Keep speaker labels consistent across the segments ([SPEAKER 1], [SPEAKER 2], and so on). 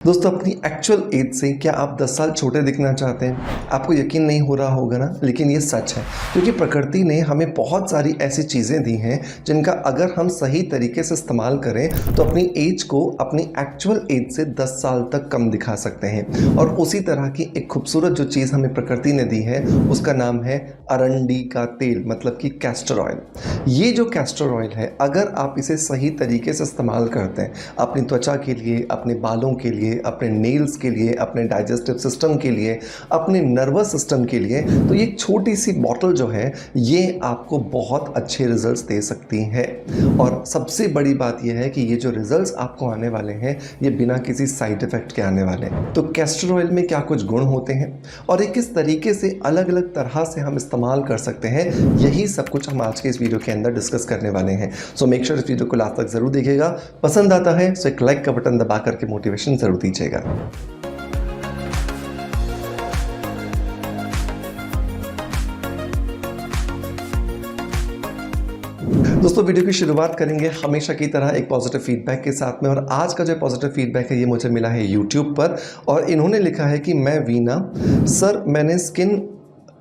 [SPEAKER 1] दोस्तों, अपनी actual as से क्या आप 10 साल छोटे दिखना चाहते हैं? आपको यकीन नहीं हो रहा होगा ना, लेकिन ये सच है क्योंकि प्रकृति ने हमें बहुत सारी ऐसी चीज़ें दी हैं जिनका अगर हम सही तरीके से इस्तेमाल करें तो अपनी एज को अपनी एक्चुअल एज से 10 साल तक कम दिखा सकते हैं। और उसी तरह की एक खूबसूरत जो चीज़ हमें प्रकृति ने दी है उसका नाम है अरंडी का तेल, मतलब कि कैस्टर ऑयल। ये जो कैस्टर ऑयल है, अगर आप इसे सही तरीके से इस्तेमाल करते हैं अपनी त्वचा के लिए, अपने बालों के लिए, अपने नेल्स के लिए, अपने डाइजेस्टिव सिस्टम के लिए, अपने नर्वस सिस्टम के लिए, तो ये छोटी सी बॉटल जो है ये आपको बहुत अच्छे रिजल्ट्स दे सकती है। और सबसे बड़ी बात यह है कि ये जो रिजल्ट्स आपको आने वाले हैं ये बिना किसी साइड इफेक्ट के आने वाले हैं। तो कैस्टर ऑयल में क्या कुछ गुण होते हैं और ये किस तरीके से अलग अलग तरह से हम इस्तेमाल कर सकते हैं, यही सब कुछ हम आज के इस वीडियो के अंदर डिस्कस करने वाले हैं। सो मेक श्योर इस वीडियो को लास्ट तक जरूर देखिएगा। पसंद आता है तो एक लाइक का बटन दबा करके मोटिवेशन जरूर दीजिएगा। दोस्तों, वीडियो की शुरुआत करेंगे हमेशा की तरह एक पॉजिटिव फीडबैक के साथ में। और आज का जो पॉजिटिव फीडबैक है ये मुझे मिला है यूट्यूब पर, और इन्होंने लिखा है कि मैं वीना सर, मैंने स्किन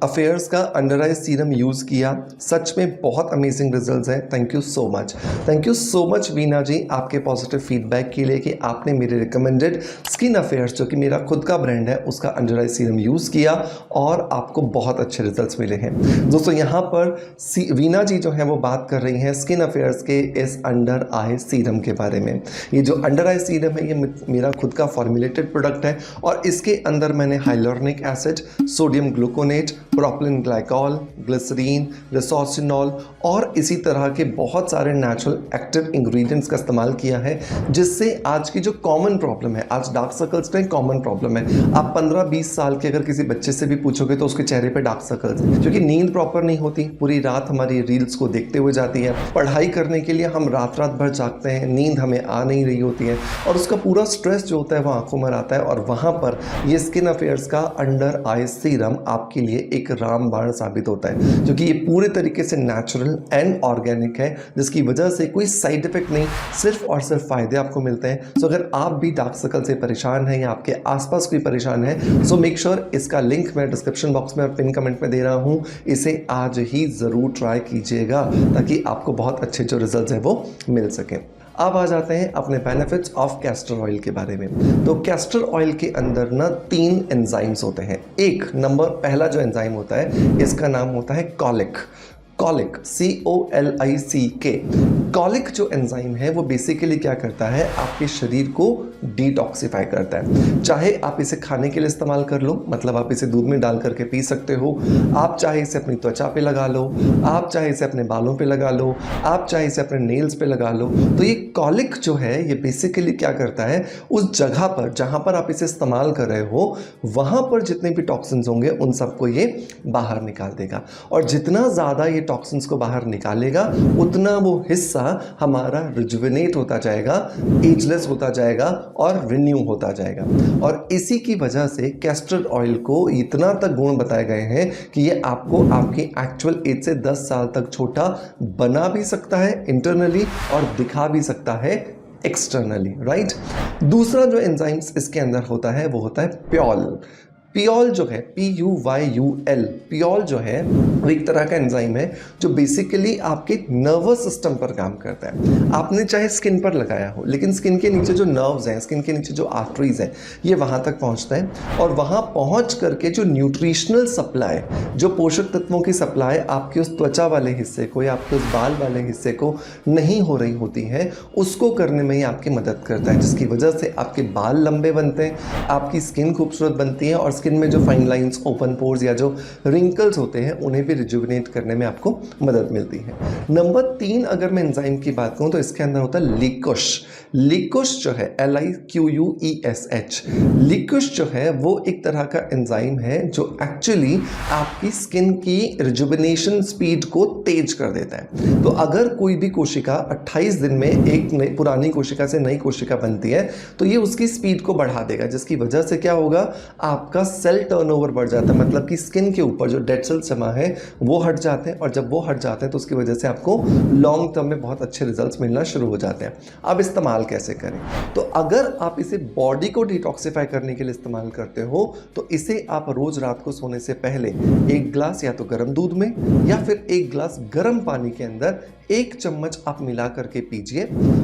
[SPEAKER 1] अफेयर्स का अंडर आई सीरम यूज़ किया, सच में बहुत अमेजिंग रिजल्ट्स हैं। Thank you so much. Thank you so much Veena ji आपके पॉजिटिव फीडबैक के लिए कि आपने मेरे रिकमेंडेड स्किन अफेयर्स, जो कि मेरा खुद का ब्रांड है, उसका अंडर आई सीरम यूज़ किया और आपको बहुत अच्छे रिजल्ट्स मिले हैं। दोस्तों, यहाँ पर वीना जी जो है वो बात कर रही हैं स्किन अफेयर्स के इस अंडर आई सीरम के बारे में। ये जो अंडर आई सीरम है ये मेरा खुद का फॉर्मुलेटेड प्रोडक्ट है और इसके अंदर मैंने hyaluronic acid, sodium gluconate, propylene glycol, glycerine, resorcinol और इसी तरह के बहुत सारे नेचुरल एक्टिव इंग्रेडिएंट्स का इस्तेमाल किया है, जिससे आज की जो कॉमन प्रॉब्लम है, आज डार्क सर्कल्स का एक कॉमन प्रॉब्लम है। आप 15-20 साल के अगर किसी बच्चे से भी पूछोगे तो उसके चेहरे पे डार्क सर्कल्स हैं, क्योंकि नींद प्रॉपर नहीं होती, पूरी रात हमारी रील्स को देखते हुए जाती है, पढ़ाई करने के लिए हम रात रात भर जागते हैं, नींद हमें आ नहीं रही होती है और उसका पूरा स्ट्रेस जो होता है वो आंखों में आता है। और वहाँ पर ये स्किन अफेयर्स का अंडर आई सीरम आपके लिए एक रामबाण साबित होता है, क्योंकि ये पूरे तरीके से नेचुरल एंड ऑर्गेनिक है, जिसकी वजह से कोई साइड इफेक्ट नहीं, सिर्फ और सिर्फ फायदे आपको मिलते हैं। सो अगर आप भी डार्क सर्कल से परेशान हैं या आपके आसपास कोई परेशान है, सो मेक श्योर इसका लिंक मैं डिस्क्रिप्शन बॉक्स में और पिन कमेंट में दे रहा हूँ, इसे आज ही ज़रूर ट्राई कीजिएगा ताकि आपको बहुत अच्छे जो रिजल्ट है वो मिल सकें। अब आ जाते हैं अपने बेनिफिट्स ऑफ कैस्टर ऑयल के बारे में। तो कैस्टर ऑयल के अंदर ना 3 एंजाइम्स होते हैं। पहला जो एंजाइम होता है इसका नाम होता है कॉलिक। Colic, COLIC। कॉलिक जो एंजाइम है वो बेसिकली क्या करता है, आपके शरीर को डिटॉक्सिफाई करता है। चाहे आप इसे खाने के लिए इस्तेमाल कर लो, मतलब आप इसे दूध में डाल करके पी सकते हो, आप चाहे इसे अपनी त्वचा पे लगा लो, आप चाहे इसे अपने बालों पे लगा लो, आप चाहे इसे अपने नेल्स पे लगा लो। तो ये कॉलिक जो है ये बेसिकली क्या करता है, उस जगह पर जहाँ पर आप इसे इस्तेमाल कर रहे हो वहाँ पर जितने भी टॉक्सिन्स होंगे उन सबको ये बाहर निकाल देगा। और जितना ज़्यादा ये टॉक्सिन्स को बाहर निकालेगा उतना वो हिस्सा हमारा रिजुविनेट होता जाएगा, एजलेस होता जाएगा और रिन्यू होता जाएगा। और इसी की वजह से कैस्टर ऑयल को इतना तक गुण बताए गए हैं कि ये आपको आपकी एक्चुअल एज से 10 साल तक छोटा बना भी सकता है इंटरनली और दिखा भी सकता है एक्सटर्नली, राइट। दूसरा जो एंजाइम्स इसके अंदर होता है वो होता है प्योल। पियोल जो है PUYUL, पियोल जो है वो एक तरह का एंजाइम है जो बेसिकली आपके नर्वस सिस्टम पर काम करता है। आपने चाहे स्किन पर लगाया हो, लेकिन स्किन के नीचे जो नर्व्स हैं, स्किन के नीचे जो आर्टरीज हैं, ये वहाँ तक पहुँचता है और वहाँ पहुँच करके जो न्यूट्रिशनल सप्लाई, जो पोषक तत्वों की सप्लाई आपके उस त्वचा वाले हिस्से को या आपके उस बाल वाले हिस्से को नहीं हो रही होती है, उसको करने में ही आपकी मदद करता है, जिसकी वजह से आपके बाल लंबे बनते हैं, आपकी स्किन खूबसूरत बनती है और स्किन में जो फाइन लाइंस, ओपन पोर्स या जो रिंकल्स होते हैं उन्हें भी रिजुविनेट करने में आपको मदद मिलती है। नंबर 3 अगर मैं एंजाइम की बात करूं तो इसके अंदर होता है लिकुश। लिकुश जो है LIQUESH, लिकुश जो है वो एक तरह का एंजाइम है जो एक्चुअली आपकी स्किन की रिजुविनेशन स्पीड को तेज कर देता है। तो अगर कोई भी कोशिका 28 दिन में एक पुरानी कोशिका से नई कोशिका बनती है तो ये उसकी स्पीड को बढ़ा देगा, जिसकी वजह से क्या होगा, आपका सेल टर्नओवर बढ़ जाता है, मतलब कि स्किन के ऊपर जो डेड सेल्स जमा है वो हट जाते हैं, और जब वो हट जाते हैं तो उसकी वजह से आपको लॉन्ग टर्म में बहुत अच्छे रिजल्ट्स मिलना शुरू हो जाते हैं। अब इस्तेमाल कैसे करें? तो अगर आप इसे बॉडी को डिटॉक्सिफाई करने के लिए इस्तेमाल करते हो तो इसे आप रोज रात को सोने से पहले 1 ग्लास या तो गर्म दूध में या फिर 1 ग्लास गर्म पानी के अंदर 1 चम्मच आप मिला करके पीजिए,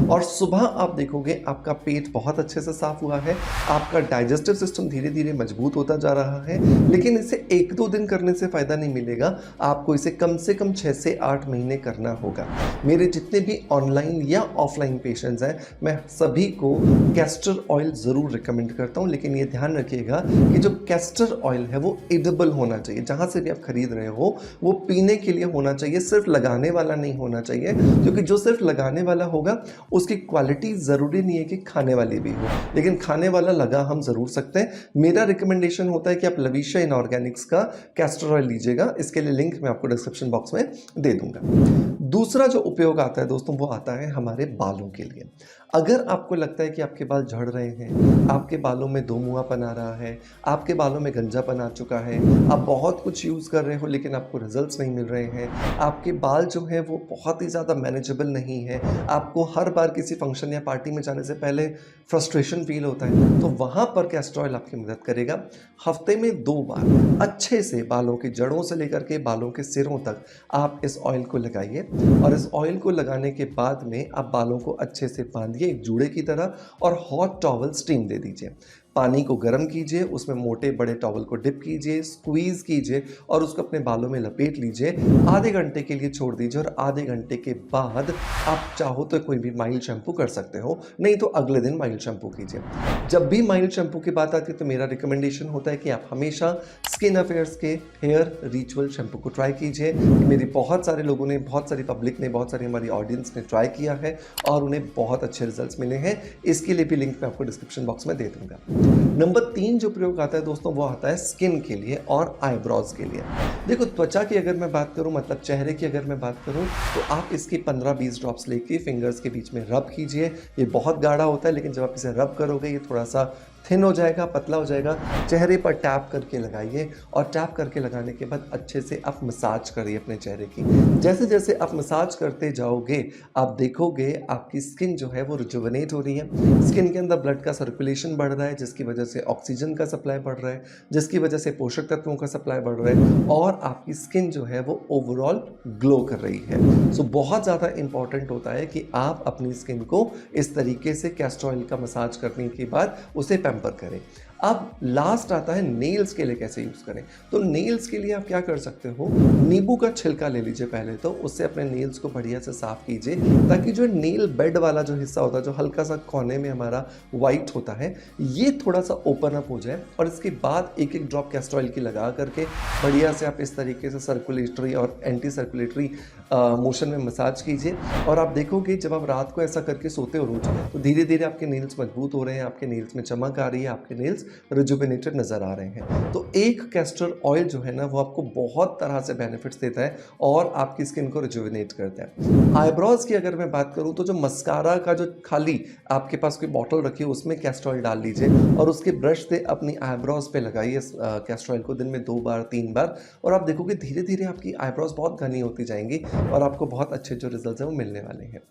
[SPEAKER 1] और सुबह आप देखोगे आपका पेट बहुत अच्छे से साफ हुआ है, आपका डाइजेस्टिव सिस्टम धीरे धीरे मजबूत होता जा रहा है। लेकिन इसे 1-2 दिन करने से फ़ायदा नहीं मिलेगा, आपको इसे कम से कम 6 से 8 महीने करना होगा। मेरे जितने भी ऑनलाइन या ऑफलाइन पेशेंट्स हैं, मैं सभी को कैस्टर ऑयल ज़रूर रिकमेंड करता हूँ, लेकिन ये ध्यान रखिएगा कि जो कैस्टर ऑयल है वो एडिबल होना चाहिए। जहाँ से भी आप खरीद रहे हो वो पीने के लिए होना चाहिए, सिर्फ लगाने वाला नहीं होना चाहिए, क्योंकि जो सिर्फ लगाने वाला होगा उसकी क्वालिटी ज़रूरी नहीं है कि खाने वाली भी हो, लेकिन खाने वाला लगा हम ज़रूर सकते हैं। मेरा रिकमेंडेशन होता है कि आप लविशा इनऑर्गेनिक्स का कैस्टर ऑयल लीजिएगा, इसके लिए लिंक मैं आपको डिस्क्रिप्शन बॉक्स में दे दूंगा। दूसरा जो उपयोग आता है दोस्तों वो आता है हमारे बालों के लिए। अगर आपको लगता है कि आपके बाल झड़ रहे हैं, आपके बालों में दोमुहापन आ रहा है, आपके बालों में गंजापन आ चुका है, आप बहुत कुछ यूज़ कर रहे हो लेकिन आपको रिजल्ट्स नहीं मिल रहे हैं, आपके बाल जो हैं वो बहुत ही ज़्यादा मैनेजेबल नहीं है, आपको हर बार किसी फंक्शन या पार्टी में जाने से पहले फ्रस्ट्रेशन फील होता है, तो वहाँ पर कैस्टर ऑयल आपकी मदद करेगा। हफ्ते में 2 बार अच्छे से बालों की जड़ों से लेकर के बालों के सिरों तक आप इस ऑयल को लगाइए, और इस ऑयल को लगाने के बाद में आप बालों को अच्छे से बांधिए एक जूड़े की तरह, और हॉट टॉवल स्टीम दे दीजिए। पानी को गर्म कीजिए, उसमें मोटे बड़े टॉवल को डिप कीजिए, स्क्वीज़ कीजिए और उसको अपने बालों में लपेट लीजिए। आधे घंटे के लिए छोड़ दीजिए, और आधे घंटे के बाद आप चाहो तो कोई भी माइल्ड शैम्पू कर सकते हो, नहीं तो अगले दिन माइल्ड शैम्पू कीजिए। जब भी माइल्ड शैम्पू की बात आती है तो मेरा रिकमेंडेशन होता है कि आप हमेशा स्किन अफेयर्स के हेयर रिचुअल शैम्पू को ट्राई कीजिए। मेरी बहुत सारे लोगों ने, बहुत सारी पब्लिक ने, बहुत सारी हमारी ऑडियंस ने ट्राई किया है और उन्हें बहुत अच्छे रिजल्ट्स मिले हैं। इसके लिए भी लिंक मैं आपको डिस्क्रिप्शन बॉक्स में दे दूंगा। नंबर 3 जो प्रयोग आता है दोस्तों वो आता है स्किन के लिए और आईब्रोज के लिए। देखो, त्वचा की अगर मैं बात करूं, मतलब चेहरे की अगर मैं बात करूं, तो आप इसकी 15-20 ड्रॉप्स लेके फिंगर्स के बीच में रब कीजिए। ये बहुत गाढ़ा होता है, लेकिन जब आप इसे रब करोगे ये थोड़ा सा थिन हो जाएगा, पतला हो जाएगा। चेहरे पर टैप करके लगाइए, और टैप करके लगाने के बाद अच्छे से आप मसाज करिए अपने चेहरे की। जैसे जैसे आप मसाज करते जाओगे आप देखोगे आपकी स्किन जो है वो रिजुवनेट हो रही है। स्किन के अंदर ब्लड का सर्कुलेशन बढ़ रहा है, जिसकी वजह से ऑक्सीजन का सप्लाई बढ़ रहा है, जिसकी वजह से पोषक तत्वों का सप्लाई बढ़ रहा है, और आपकी स्किन जो है वो ओवरऑल ग्लो कर रही है। सो बहुत ज़्यादा इंपॉर्टेंट होता है कि आप अपनी स्किन को इस तरीके से कैस्टर ऑयल का मसाज करने के बाद उसे पैम्पर करें। अब लास्ट आता है नेल्स के लिए कैसे यूज़ करें। तो नेल्स के लिए आप क्या कर सकते हो, नींबू का छिलका ले लीजिए पहले, तो उससे अपने नेल्स को बढ़िया से साफ कीजिए, ताकि जो नेल बेड वाला जो हिस्सा होता है, जो हल्का सा कोने में हमारा वाइट होता है, ये थोड़ा सा ओपन अप हो जाए। और इसके बाद 1-1 ड्रॉप कैस्टर ऑयल की लगा करके बढ़िया से आप इस तरीके से सर्कुलेटरी और एंटी सर्कुलेटरी मोशन में मसाज कीजिए। और आप देखोगे जब आप रात को ऐसा करके सोते हो रोज, तो धीरे धीरे आपके नेल्स मजबूत हो रहे हैं, आपके नेल्स में चमक आ रही है, आपके नेल्स रिजुवेनेटेड नजर आ रहे हैं। तो एक कैस्टर ऑयल जो है ना वो आपको बहुत तरह से बेनिफिट्स देता है और आपकी स्किन को रिजुवेनेट करता है। आईब्रोज की अगर मैं बात करूं, तो जो मस्कारा का जो खाली आपके पास कोई बॉटल रखी है उसमें कैस्टर ऑयल डाल लीजिए, और उसके ब्रश से अपनी आईब्रोज पे लगाइए कैस्टर ऑयल को दिन में 2 बार 3 बार, और आप देखोगे धीरे धीरे आपकी आईब्रोज बहुत घनी होती जाएंगी और आपको बहुत अच्छे जो रिजल्ट है वो मिलने वाले हैं।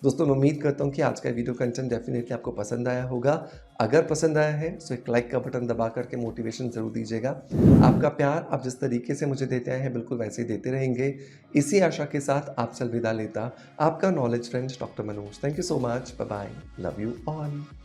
[SPEAKER 1] दोस्तों, मैं उम्मीद करता हूँ कि आज का वीडियो कंटेंट डेफिनेटली आपको पसंद आया होगा। अगर पसंद आया है तो एक लाइक का बटन दबा करके मोटिवेशन ज़रूर दीजिएगा। आपका प्यार आप जिस तरीके से मुझे देते आए हैं बिल्कुल वैसे ही देते रहेंगे। इसी आशा के साथ आपसे अलविदा लेता आपका knowledge friend doctor Manoj. Thank you so much. Bye bye. Love you all.